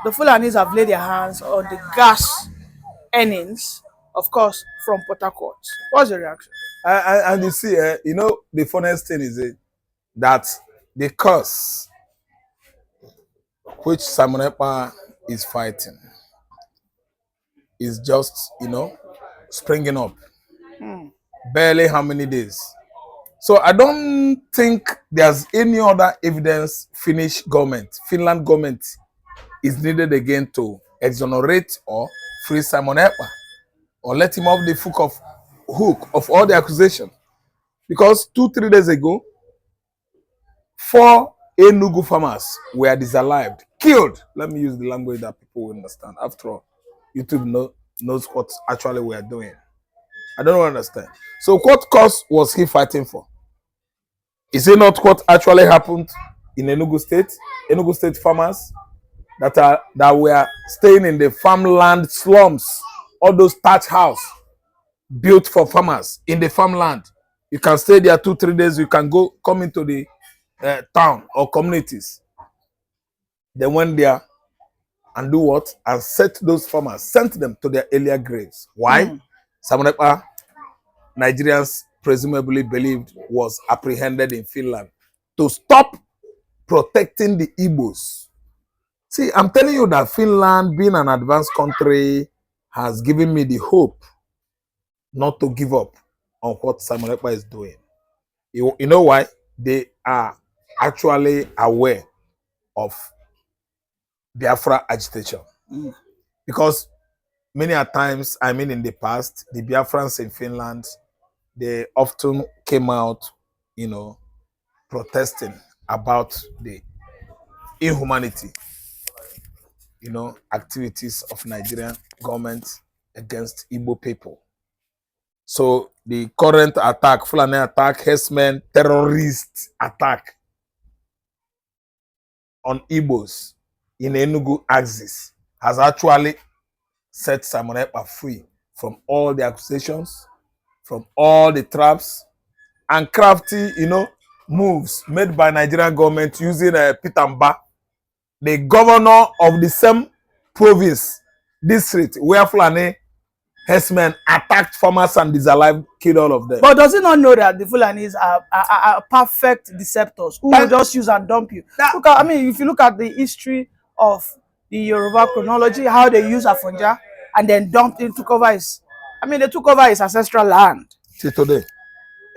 the Fulanis have laid their hands on the gas earnings, of course, from Port Harcourt. What's your reaction? And you see, you know, the funniest thing is that the cause which Simon Ekpa is fighting is just, you know, springing up. Barely how many days. So I don't think there's any other evidence Finland government is needed again to exonerate or free Simon Ekpa or let him off the hook of all the accusation. Because 2-3 days ago, 4 Enugu farmers were disallowed, killed. Let me use the language that people will understand. After all, YouTube knows what actually we are doing. I don't understand. So what cause was he fighting for? Is it not what actually happened in Enugu State? Enugu State farmers that were staying in the farmland slums, all those thatch house built for farmers in the farmland. You can stay there 2-3 days. You can come into the town or communities. They went there and do what? And sent them to their earlier graves. Why? Simon Ekpa, Nigerians presumably believed, was apprehended in Finland to stop protecting the Igbos. See, I'm telling you that Finland, being an advanced country, has given me the hope not to give up on what Simon Ekpa is doing. You know why? They are actually aware of Biafra agitation. Because many a times, I mean in the past, the Biafrans in Finland, they often came out, you know, protesting about the inhumanity, you know, activities of Nigerian government against Igbo people. So the current attack, Fulani attack, herdsmen, terrorist attack on Igbos in Enugu axis has actually set Simon Ekpa free from all the accusations, from all the traps and crafty, you know, moves made by Nigerian government using Pitamba, the governor of the same province, district where Fulani herdsmen attacked farmers and disallowed, killed all of them. But does he not know that the Fulanis are perfect deceptors who will just use and dump you? Look at, I mean, if you look at the history of the Yoruba chronology, how they use Afonja and then dumped him, took over his, I mean, they took over his ancestral land. Till today.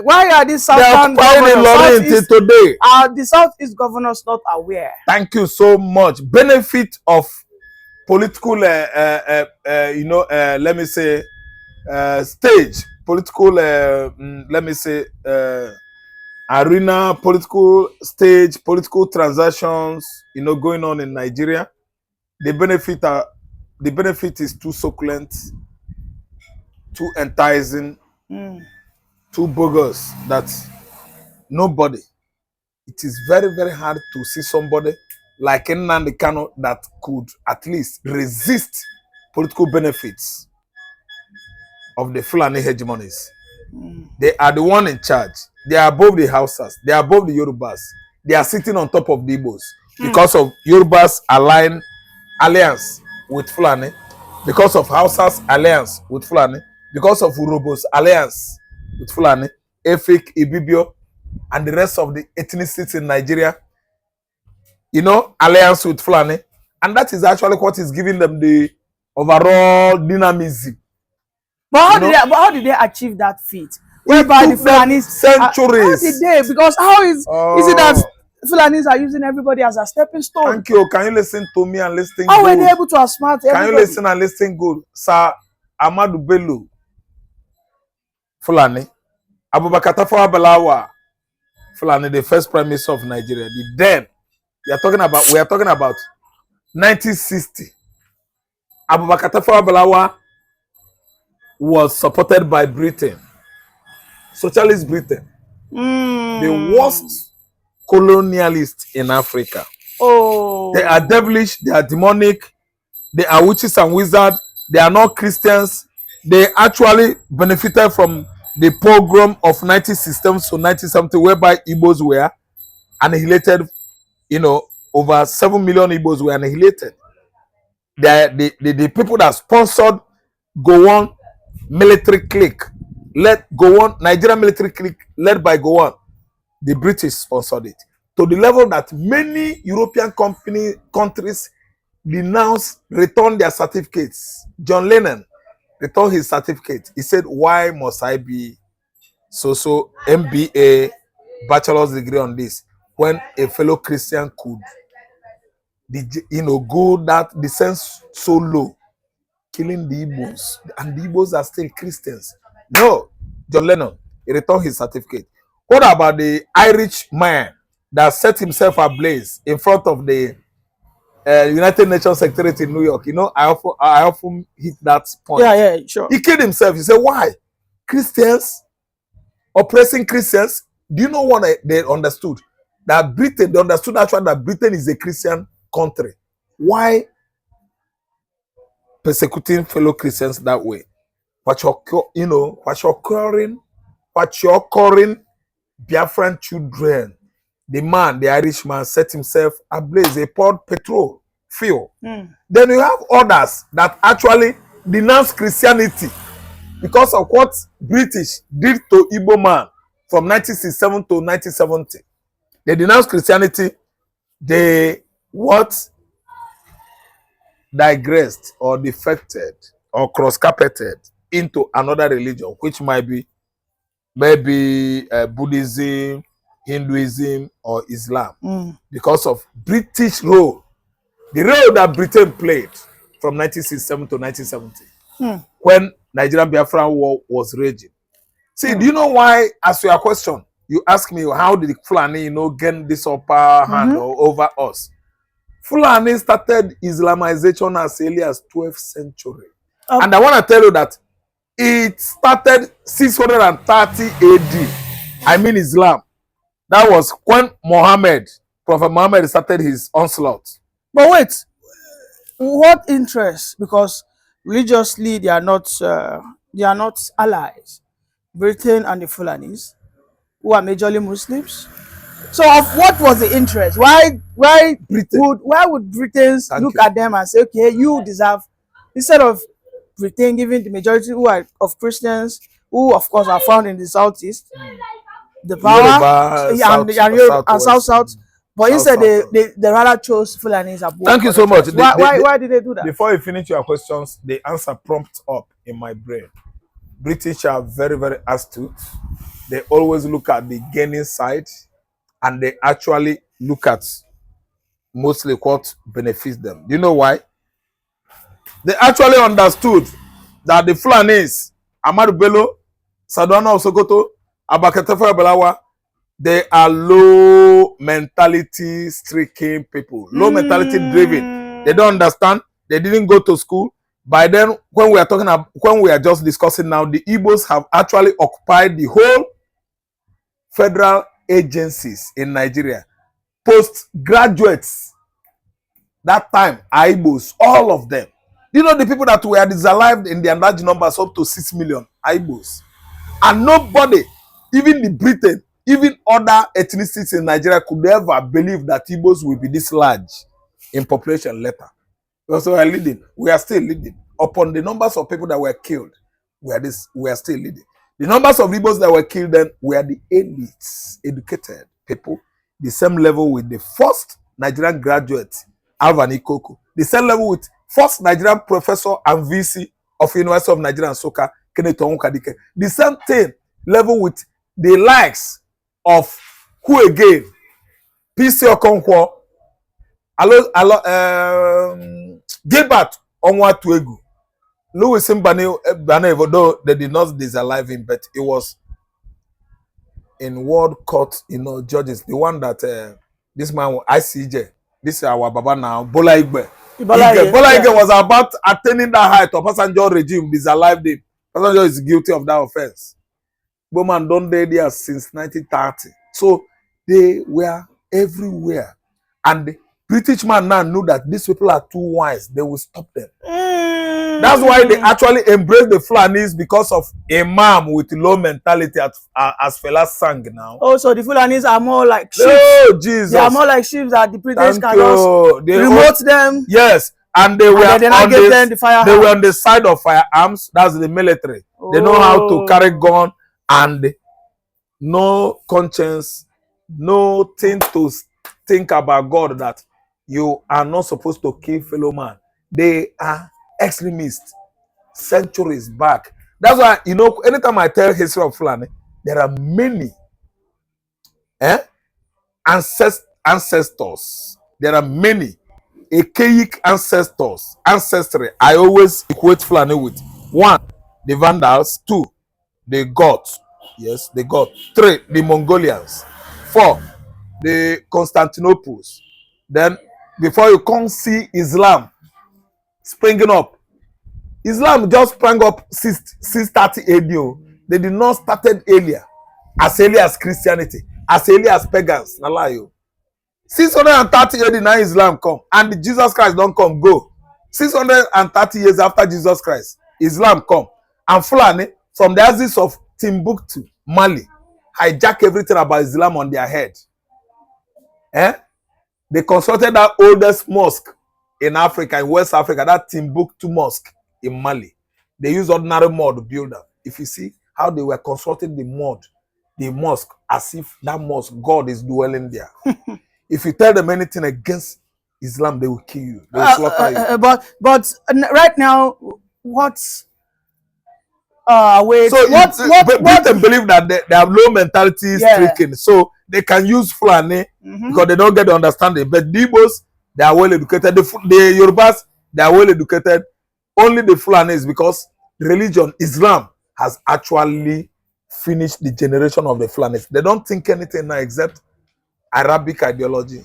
Why are these southern governors, today? Are the Southeast governors not aware? Thank you so much. Benefit of political, you know, let me say, stage, political, let me say, arena, political stage, political transactions, you know, going on in Nigeria. The benefit is too succulent, too enticing, too bogus that nobody. It is very, very hard to see somebody like Nnamdi Kanu that could at least resist political benefits of the Fulani hegemonies. They are the one in charge. They are above the Hausas. They are above the Yorubas. They are sitting on top of the Igbos because of Yorubas' alliance with Fulani, because of Hausas' alliance with Fulani, because of Urhobo's alliance with Fulani, Efik, Ibibio, and the rest of the ethnicities in Nigeria, you know, alliance with Fulani. And that is actually what is giving them the overall dynamism. But how did they achieve that feat? Whereby the Fulanis centuries. How did they? Because how is it that Fulanis are using everybody as a stepping stone? Thank you. Can you listen to me and listen how good? Were they able to outsmart everybody? Can you listen and listen good? Sir Ahmadu Bello Fulani, Abubakar Tafawa Balewa Fulani, the first prime minister of Nigeria. We are talking about 1960. Abubakar Tafawa Balewa was supported by Britain, socialist Britain, the worst colonialist in Africa. Oh, they are devilish, they are demonic, they are witches and wizards, they are not Christians. They actually benefited from the pogrom of 1960 to 1970, whereby Igbos were annihilated. You know, over 7 million Igbos were annihilated. the people that sponsored Gowon military clique, Nigerian military clique led by Gowon. The British sponsored it to the level that many European countries returned their certificates. John Lennon returned his certificate. He said, "Why must I be so MBA, bachelor's degree on this when a fellow Christian could, go that descend so low, killing the Igbos, and the Igbos are still Christians?" No, John Lennon, he returned his certificate. What about the Irish man that set himself ablaze in front of the United Nations Secretariat in New York? I often hit that point. Yeah, sure. He killed himself. He said, "Why? Christians oppressing Christians." Do you know what they understood? That Britain, they understood actually that Britain is a Christian country. Why persecuting fellow Christians that way? What you're calling Biafran children. The Irishman set himself ablaze. They poured petrol, fuel. Then you have others that actually denounce Christianity because of what British did to Igbo man from 1967 to 1970. They denounced Christianity. They digressed or defected or cross-carpeted into another religion, which might be maybe Buddhism, Hinduism, or Islam, because of British role, the role that Britain played from 1967 to 1970, when Nigerian Biafran war was raging. See, do you know why? As your question, you ask me, how did Fulani, gain this upper hand over us? Fulani started Islamization as early as 12th century, and I want to tell you that it started 630 AD. I mean Islam. That was when Prophet Muhammad started his onslaught. But wait, what interest? Because religiously they are not allies. Britain and the Fulanis, who are majorly Muslims. So of what was the interest? Why would Britons look at them and say, okay, you deserve, instead of Britain giving the majority who are of Christians, who of course are found in the southeast, the power and south, but instead they rather chose Fulanis above. Thank you so much. Why did they do that? Before you finish your questions, the answer prompts up in my brain. British are very, very astute. They always look at the gaining side, and they actually look at mostly what benefits them. Do you know why? They actually understood that the Fulanis, Amadu Bello, Sadwana Osokoto, Abakatafa Balawa, they are low mentality stricken people, low mentality driven. They don't understand. They didn't go to school. By then, when we are just discussing now, the Igbos have actually occupied the whole federal agencies in Nigeria. Postgraduates, that time, Igbos, all of them. You know the people that were disallowed in their large numbers, up to 6 million Igbos. And nobody, even the Britain, even other ethnicities in Nigeria could ever believe that Igbos will be this large in population later. Because we are leading. We are still leading. Upon the numbers of people that were killed, we are still leading. The numbers of Igbos that were killed then were the elites, educated people, the same level with the first Nigerian graduate, Alvan Ikoku, the same level with first Nigerian professor and VC of University of Nigeria and Soka, Kenneth Onwukadike, the same thing level with the likes of who again? PC Okonkwo, Gilbert Onwatuegu, Louis Mbane, though they did not disalive him, but it was in world court, judges, the one that this man, ICJ, this is our Baba now, Bola Igbe. Bola Igbe was about attaining that height of Obasanjo regime, disalived him. Obasanjo is guilty of that offense. Bowman don't dey there since 1930. So they were everywhere. And the British man now knew that these people are too wise. They will stop them. That's why they actually embraced the Fulanis, because of a man with low mentality, as Fela sang now. Oh, so the Fulanis are more like sheep. Oh, Jesus. They are more like sheep that the British can just remote them. Yes. and they were then I on gave them the they were firearms. on the side of firearms. That's the military. Oh. They know how to carry gun and no conscience, no thing to think about God that you are not supposed to kill fellow man. They are extremists centuries back. That's why, you know, anytime I tell history of Fulani, there are many ancestors. There are many archaic ancestry. I always equate Fulani with one, the Vandals, two, the Goths. Yes, the Goths. Three, the Mongolians. Four, the Constantinoples. Then, before you come see Islam springing up, Islam just sprang up 630 AD. They did not started earlier, as early as Christianity, as early as pagans. Nalayo. 630 AD now Islam come, and Jesus Christ don't come go. 630 years after Jesus Christ, Islam come, and Fulani from the axis of Timbuktu, Mali, hijack everything about Islam on their head. They constructed that oldest mosque in Africa, in West Africa, that Timbuktu mosque in Mali. They use ordinary mud to build them. If you see how they were constructing the mosque, as if that mosque, God is dwelling there. If you tell them anything against Islam, they will kill you. They will slaughter you. But right now, what's wait, so what Britain believe that they have low mentality stricken, so they can use Fulani because they don't get the understanding. But the Igbos, they are well educated. The Yorubas, they are well educated. Only the Fulani is because religion, Islam, has actually finished the generation of the Fulanis. They don't think anything now except Arabic ideology,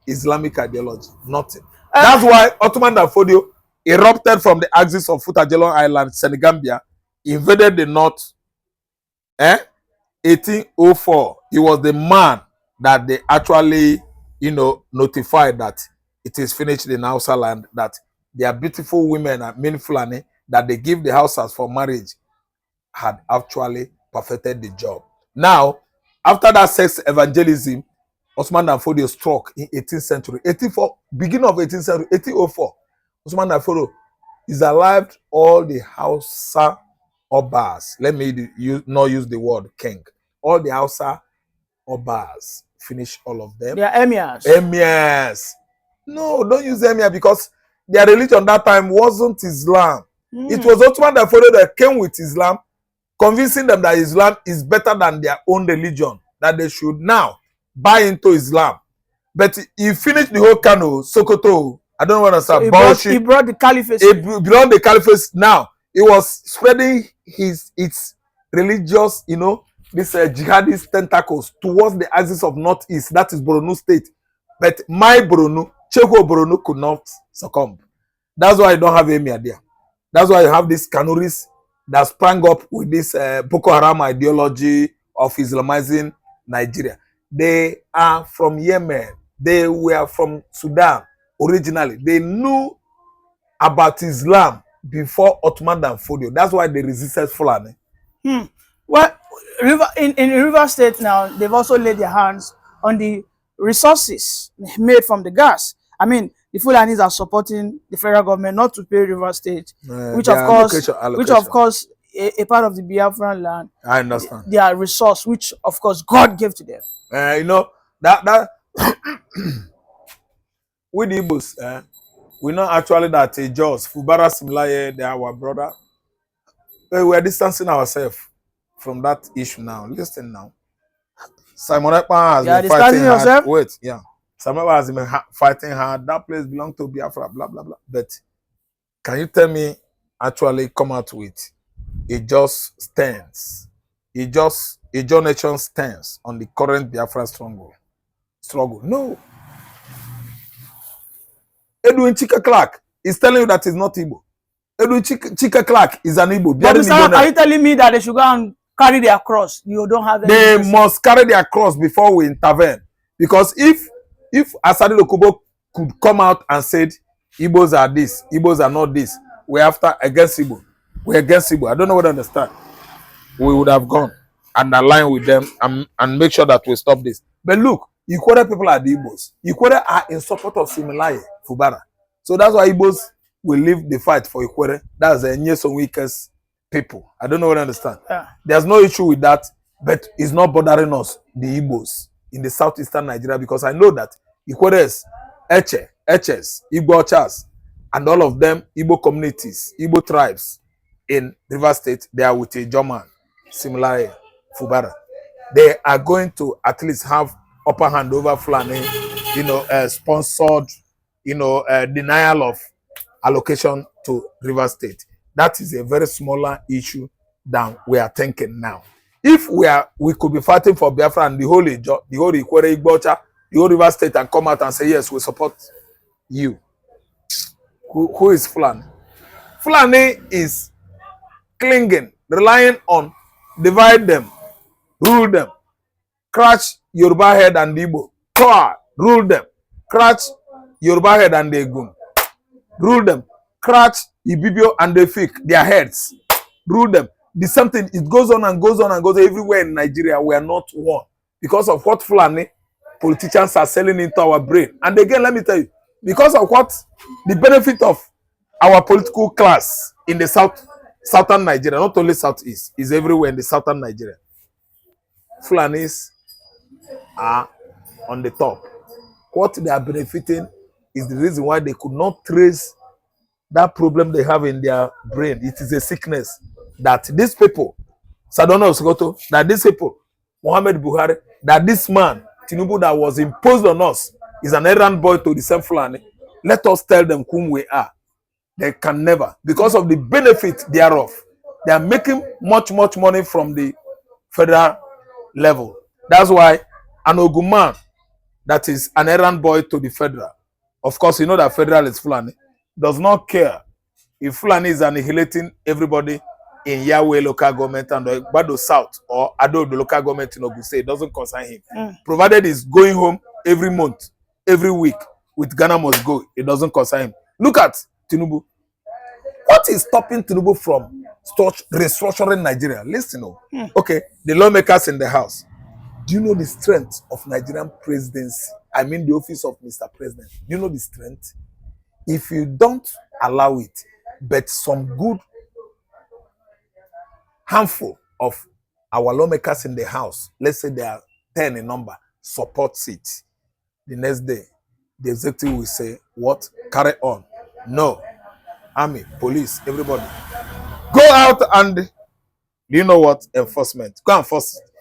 Islamic ideology, nothing. That's why Ottoman Danfodio erupted from the axis of Futajelon Island, Senegambia, invaded the north. 1804. He was the man that they actually, notified that it is finished in Hausa land, that there are beautiful women and men Fulani that they give the houses for marriage had actually perfected the job. Now, after that sex evangelism, Osman Danfodio struck in 18th century. 1804, beginning of 18th century, 1804. Osman Danfodio is alive all the Hausa Obas. Let me not use the word king. All the Hausa Obas. Finish all of them. They are emirs. Emirs. No, don't use emir because their religion that time wasn't Islam. It was Ottoman Danfodio that came with Islam, convincing them that Islam is better than their own religion, that they should now buy into Islam. But he finished the whole Kano, Sokoto. I don't want to say He brought the caliphate. He brought the caliphate now. He was spreading its religious, this jihadist tentacles towards the axis of northeast. That is Borno State. But my Borno, Cheko Borno could not succumb. That's why I don't have emir there. That's why you have these Kanuris that sprang up with this Boko Haram ideology of Islamizing Nigeria. They are from Yemen. They were from Sudan originally. They knew about Islam before Ottoman Danfodio. That's why they resisted Fulani. Well, in River State now, they've also laid their hands on the resources made from the gas. I mean, the Fulanis are supporting the federal government not to pay River State, which of course, a part of the Biafran land. I understand. Their resource, which of course God gave to them. That with the Igbos, we know actually that Jos, Fubara Simlaye, they are our brother. We are distancing ourselves from that issue now. Listen now. Simon Ekpa has been fighting hard. Yourself? Wait, yeah. Simon Ekpa has been fighting hard. That place belongs to Biafra, blah, blah, blah. But can you tell me actually come out with a just stance? A just nation stance on the current Biafra struggle? No. Edwin Chika Clark is telling you that he's not Igbo. Edwin Chika Clark is an Igbo. But Mr. Are you telling me that they should go and carry their cross? You don't have any. They must carry their cross before we intervene. Because if Asadi Lokubo could come out and said Igbos are this, Igbos are not this, we're against Igbo. We're against Igbo. I don't know what I understand. We would have gone and align with them and make sure that we stop this. But look, Ikwere people are the Igbos. Ikwere are in support of Similaye Fubara. So that's why Igbos will leave the fight for Ikwere. That's the Nyesom weakest people. I don't know what I understand. Yeah. There's no issue with that, but it's not bothering us, the Igbos in the southeastern Nigeria, because I know that Ikweres, Eches, Igbo Ochas, and all of them, Igbo communities, Igbo tribes in River State, they are with a German, similar Fubara. They are going to at least have upper hand over Fulani, sponsored, denial of allocation to River State. That is a very smaller issue than we are thinking now. If we could be fighting for Biafra and the whole Ikwere Igbocha, the whole River State, and come out and say, yes, we support you. Who is Fulani? Fulani is clinging, relying on divide them, rule them, crash Yoruba head and Igbo, rule them, crash Yoruba head and the Egun, rule them, crash Ibibio and the Fik, their heads, rule them. The same thing, it goes on and goes on and goes everywhere in Nigeria. We are not one because of what Fulani politicians are selling into our brain. And again, let me tell you, because of what the benefit of our political class in the southern Nigeria, not only southeast, is everywhere in the southern Nigeria. Fulanis are on the top. What they are benefiting is the reason why they could not trace that problem they have in their brain. It is a sickness that these people, Sadona Osogoto, that these people, Muhammad Buhari, that this man, Tinubu, that was imposed on us, is an errand boy to the same Fulani. Let us tell them whom we are. They can never, because of the benefit thereof. They are making much money from the federal level. That's why an Oguman that is an errand boy to the federal, of course, you know that federal is Fulani, does not care if Fulani is annihilating everybody in Yahweh local government and Bado South or Ado, the local government in Ogun State. It doesn't concern him. Provided he's going home every month, every week with Ghana must go, it doesn't concern him. Look at Tinubu. What is stopping Tinubu from restructuring Nigeria? Listen, okay, the lawmakers in the house. Do you know the strength of Nigerian presidency? I mean the office of Mr. President. Do you know the strength? If you don't allow it, but some good handful of our lawmakers in the house, let's say they are 10 in number, supports it, the next day, the executive will say, what? Carry on. No. Army, police, everybody. Go out and, you know what? Enforcement. Go and enforce it.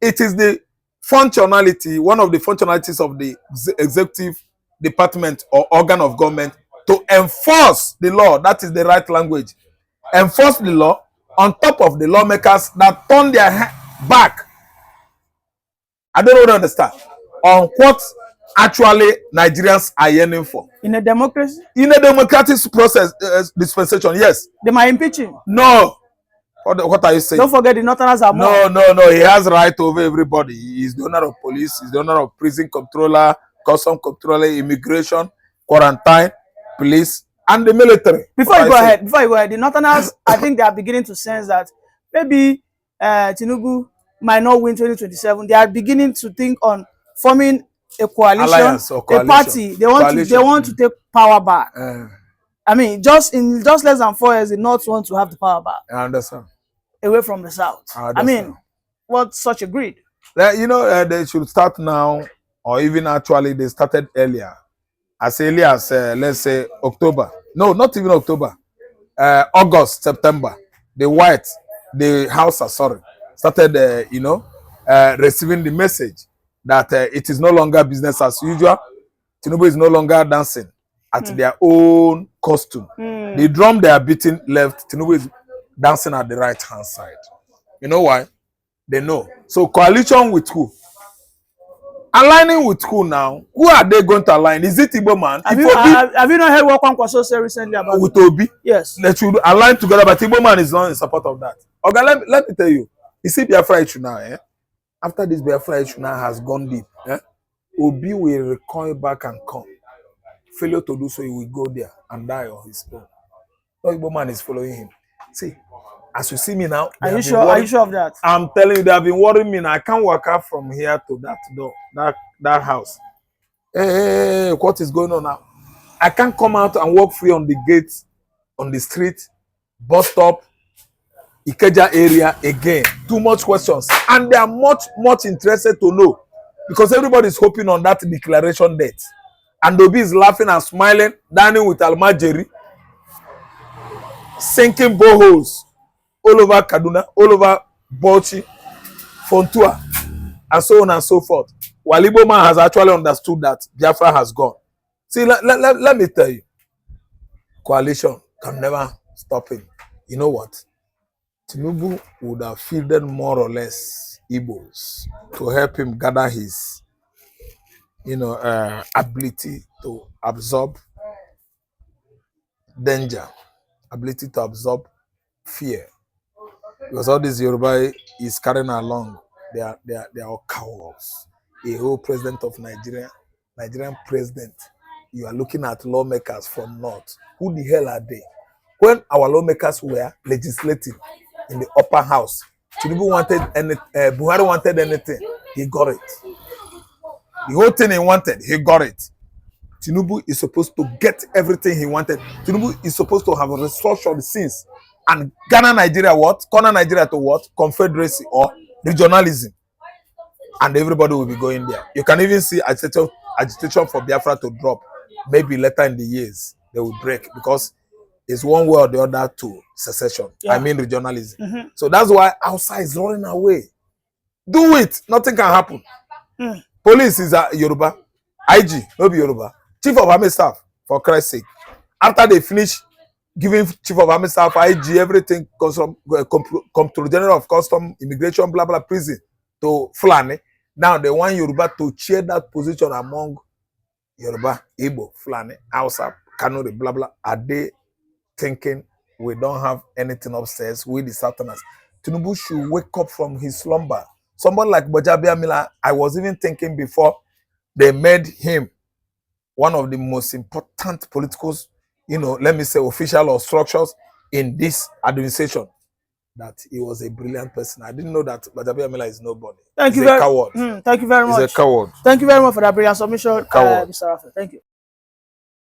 It is the functionality, one of the functionalities of the executive department or organ of government to enforce the law. That is the right language. Enforce the law on top of the lawmakers that turn their back. I don't really understand on what actually Nigerians are yearning for. In a democracy? In a democratic process, dispensation, yes. They might impeach him. No. What are you saying? Don't forget the Northerners are more. No. He has right over everybody. He is the owner of police. He's the owner of prison controller, custom controller, immigration, quarantine, police, and the military. Before you go ahead, the Northerners, I think they are beginning to sense that maybe Tinubu might not win 2027. They are beginning to think on forming a coalition, a party. They want to take power back. I mean, just less than 4 years, the North want to have the power back. I understand. Away from the South. I mean, what's such a greed? They should start now, or even actually they started earlier. As early as, let's say, October. No, not even October. August, September. The House, started, receiving the message that it is no longer business as usual. Tinubu is no longer dancing at their own costume. The drum they are beating left, Tinubu is dancing at the right-hand side. You know why? They know. So coalition with who? Aligning with who now? Who are they going to align? Is it Igbo man? Have you not heard what Kwankwaso said recently about with Obi? Yes. They should align together, but Igbo man is not in support of that. Okay, let me tell you. You see Biafra issue now, after this Biafra issue now has gone deep, Obi will recoil back and come. Failure to do so, he will go there and die on his own. No Igbo man is following him. See, as you see me now, are you sure of that? I'm telling you, they have been worrying me now. I can't walk out from here to that door, that house. Hey, what is going on now? I can't come out and walk free on the gate, on the street, bus stop, Ikeja area again. Too much questions. And they are much interested to know. Because everybody is hoping on that declaration date. And Obi is laughing and smiling, dining with Almajeri, sinking boreholes all over Kaduna, all over Bauchi, Fontua, and so on and so forth. While Igbo man has actually understood that Biafra has gone. See, let me tell you, coalition can never stop him. You know what? Tinubu would have fielded more or less Igbos to help him gather his, ability to absorb danger, ability to absorb fear. Because all this Yoruba is carrying along, they are all cowards. A whole president of Nigerian president, you are looking at lawmakers from north. Who the hell are they? When our lawmakers were legislating in the upper house, Tinubu wanted Buhari wanted anything, he got it. The whole thing he wanted, he got it. Tinubu is supposed to get everything he wanted. Tinubu is supposed to have restructured since and Ghana Nigeria what? Corner Nigeria to what? Confederacy or regionalism. And everybody will be going there. You can even see agitation for Biafra to drop. Maybe later in the years, they will break because it's one way or the other to secession. Yeah. I mean regionalism. Mm-hmm. So that's why outside is running away. Do it. Nothing can happen. Mm. Police is a Yoruba. IG, no be Yoruba. Chief of Army Staff, for Christ's sake. After they finish giving Chief of Army Staff, IG, everything comes from Comptroller General of Custom, Immigration, blah, blah, prison to Fulani. Now they want Yoruba to share that position among Yoruba, Igbo, Fulani, Hausa, Kanuri, blah, blah. Are they thinking we don't have anything upstairs? We the Southerners. Tinubu should wake up from his slumber. Someone like Bojabia Mila, I was even thinking before they made him one of the most important political, let me say official or structures in this administration, that he was a brilliant person. I didn't know that Bojabia Mila is nobody. He's a coward. Thank you very much. He's a coward. Thank you very much for that brilliant submission, Mr. Rafa. Thank you.